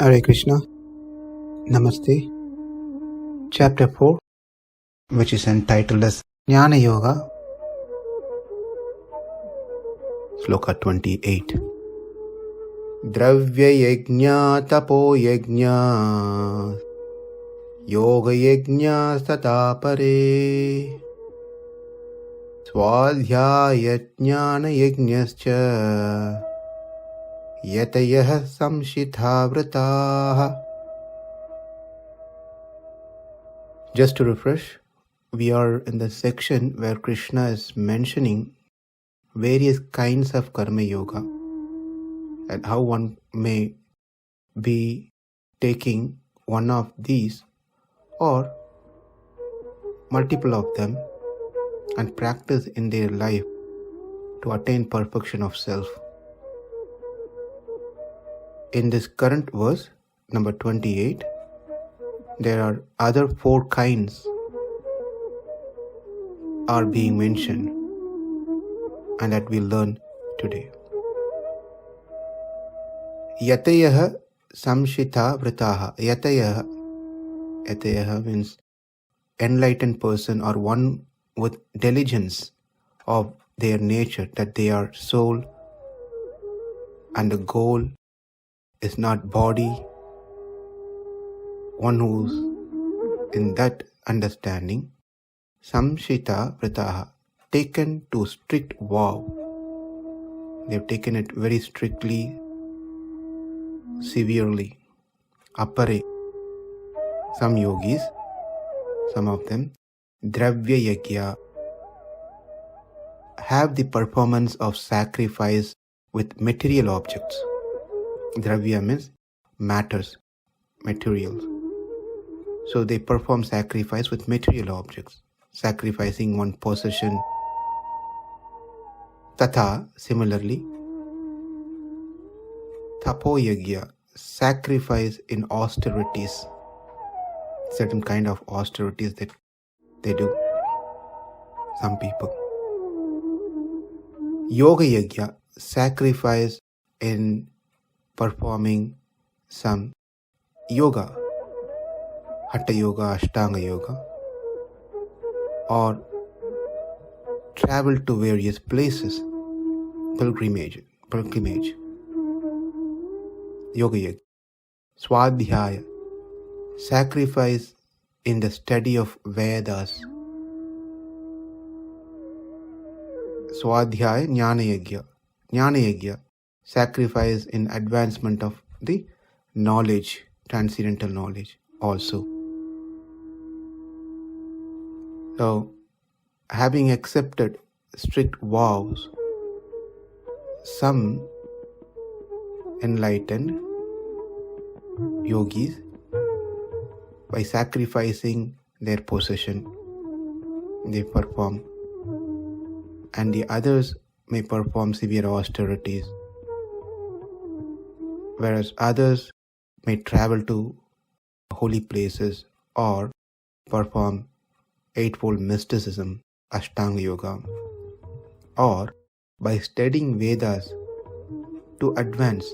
Hare Krishna. Namaste. Chapter 4, which is entitled as Jnana Yoga. Sloka 28. Dravya-yajñā tapo-yajñās yoga-yajñās tathāpare svādhyāya-jñāna-yajñāscha yatayaḥ saṁśita-vratāḥ. Just to refresh, we are in the section where Krishna is mentioning various kinds of karma yoga and how one may be taking one of these or multiple of them and practice in their life to attain perfection of self. In this current verse, number 28, there are other 4 kinds are being mentioned and that we'll learn today. Yatayaḥ saṁśita-vratāḥ. Yatayaḥ means enlightened person or one with diligence of their nature, that they are soul and the goal is not body. One who's in that understanding, saṁśita-vratāḥ, taken to strict vow. They've taken it very strictly, severely. Apare, some yogis, some of them, dravya-yajñā, have the performance of sacrifice with material objects. Dravya means matters, materials. So they perform sacrifice with material objects, sacrificing one possession. Tatha, similarly, tapo-yajñā, sacrifice in austerities, certain kind of austerities that they do, some people. Yoga-yajñā, sacrifice in performing some yoga, hatha yoga, ashtanga yoga, or travel to various places, pilgrimage, yoga-yajñā. Svādhyāya, sacrifice in the study of Vedas. Svādhyāya-jñāna-yajñā, sacrifice in advancement of the knowledge, transcendental knowledge also. So, having accepted strict vows, some enlightened yogis, by sacrificing their possession, they perform, and the others may perform severe austerities, whereas others may travel to holy places or perform eightfold mysticism, ashtanga yoga, or by studying Vedas to advance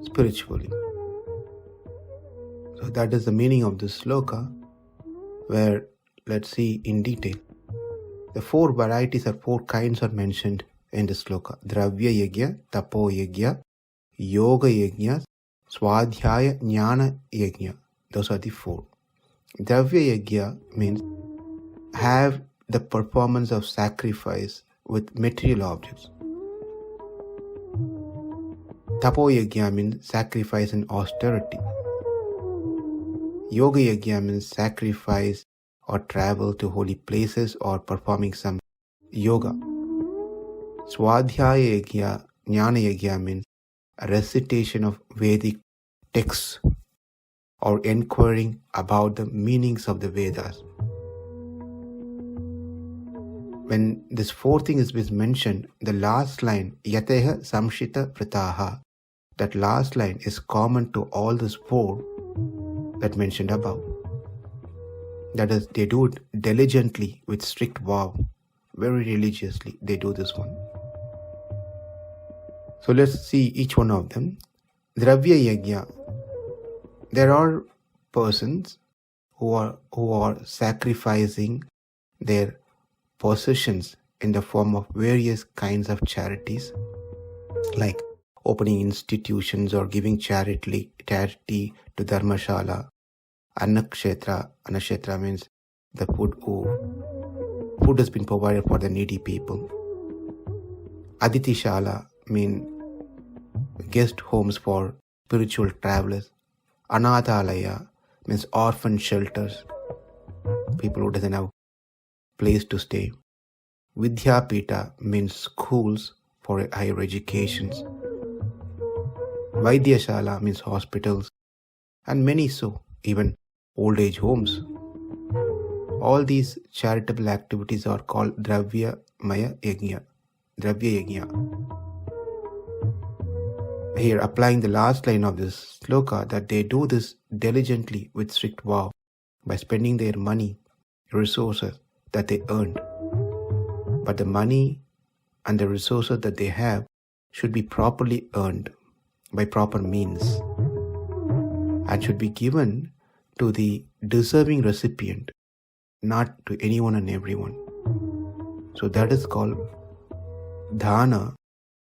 spiritually. So that is the meaning of this sloka, where let's see in detail. The 4 varieties or 4 kinds are mentioned in this sloka. Dravya-yajñā, tapo-yajñā, yoga-yajñās, svādhyāya-jñāna-yajñā. Those are the 4. Dravya-yajñā means have the performance of sacrifice with material objects. Tapo-yajñā means sacrifice in austerity. Yoga-yajñā means sacrifice or travel to holy places or performing some yoga. Svādhyāya-jñāna-yajñā means a recitation of Vedic texts or inquiring about the meanings of the Vedas. When this 4th thing is mentioned, the last line, yatayaḥ saṁśita-vratāḥ, that last line is common to all these 4 that mentioned above. That is, they do it diligently with strict vow, very religiously they do this one. So let's see each one of them. Dravya-yajñā, there are persons who are sacrificing their possessions in the form of various kinds of charities, like opening institutions or giving charity to dharmashala. Annakshetra means the food has been provided for the needy people. Aditishala mean guest homes for spiritual travelers. Anathalaya means orphan shelters, people who doesn't have place to stay. Vidyapita means schools for higher educations. Vaidyashala means hospitals, and many so, even old age homes. All these charitable activities are called dravya-yajñā. Here, applying the last line of this sloka, that they do this diligently with strict vow by spending their money, resources that they earned. But the money and the resources that they have should be properly earned by proper means and should be given to the deserving recipient, not to anyone and everyone. So that is called dana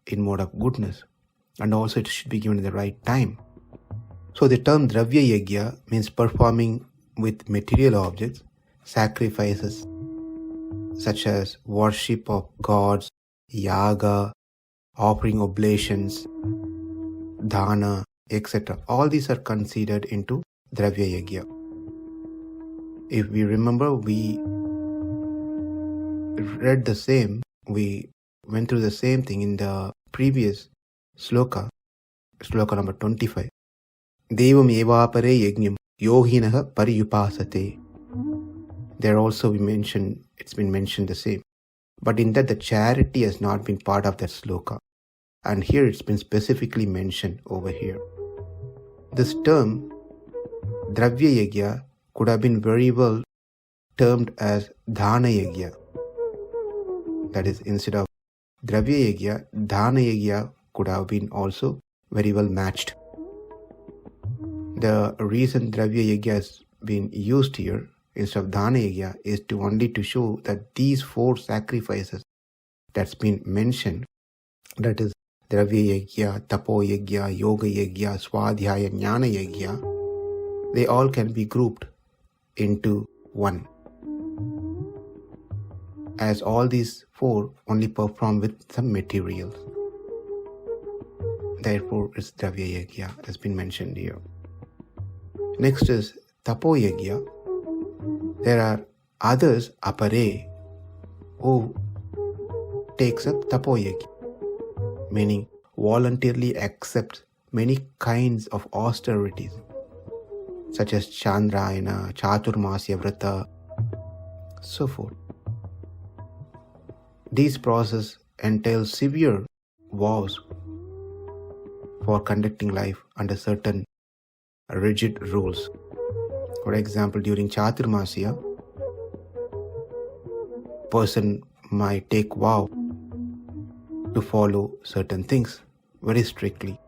in mode of goodness, and also it should be given at the right time. So the term dravya-yajñā means performing with material objects sacrifices such as worship of gods, yaga, offering oblations, dana, etc. All these are considered into dravya-yajñā. If we remember, we read the same, we went through the same thing in the previous sloka number 25. Devam evapare yajñam yohinaha pariyupasate. There also it's been mentioned the same. But in that, the charity has not been part of that sloka. And here it's been specifically mentioned over here. This term, dravya-yajñā, could have been very well termed as dhana-yajñā. That is, instead of dravya-yajñā, dhana-yajñā could have been also very well matched. The reason dravya-yajñā has been used here instead of dhana-yajñā is to show that these 4 sacrifices that's been mentioned, that is dravya-yajñā, tapo-yajñā, yoga-yajñās, svādhyāya-jñāna-yajñā, they all can be grouped into one, as all these 4 only perform with some materials. Therefore, it's dravya-yajñā has been mentioned here. Next is tapo-yajñā. There are others, apare, who takes up tapo-yajñā, meaning voluntarily accepts many kinds of austerities, such as chandrayana, chaturmasya-vratāḥ, so forth. These processes entail severe vows for conducting life under certain rigid rules. For example, during chaturmasya, person might take vow to follow certain things very strictly.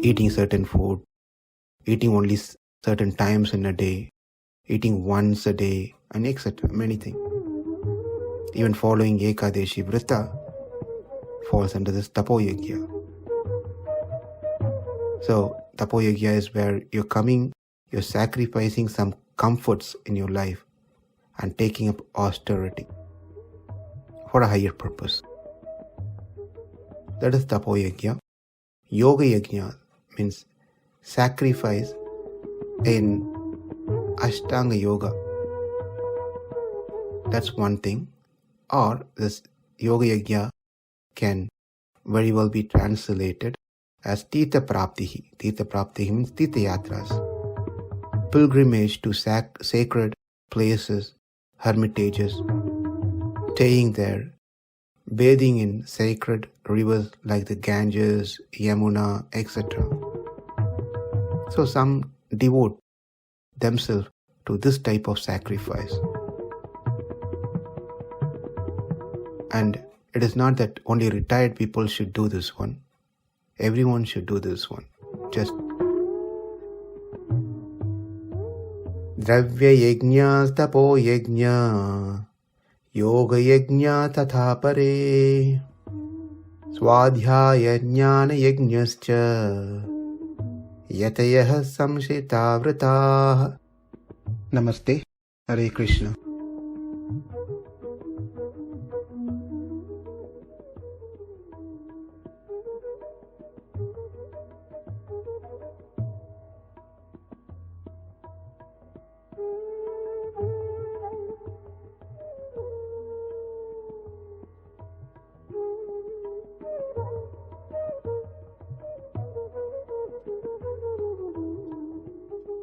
Eating certain food, eating only certain times in a day, eating once a day, and etc. Many things. Even following Ekadashi Vrata falls under this tapo-yajñā. So, tapo-yajñā is where you're sacrificing some comforts in your life and taking up austerity for a higher purpose. That is tapo-yajñā. Yoga-yajñās means sacrifice in Ashtanga Yoga. That's one thing. Or this yoga-yajñā can very well be translated as tīrtha-prāptihi. Tīrtha-prāptihi means tīrtha-yatras. Pilgrimage to sacred places, hermitages, staying there, bathing in sacred rivers like the Ganges, Yamuna, etc. So some devote themselves to this type of sacrifice. And it is not that only retired people should do this one. Everyone should do this one. Just dravya-yajñās, tapo-yajñā, yoga-yajñā tathāpare, svādhyāya-jñāna-yajñāscha, yatayaḥ saṁśita-vratāḥ. Namaste. Hare Krishna.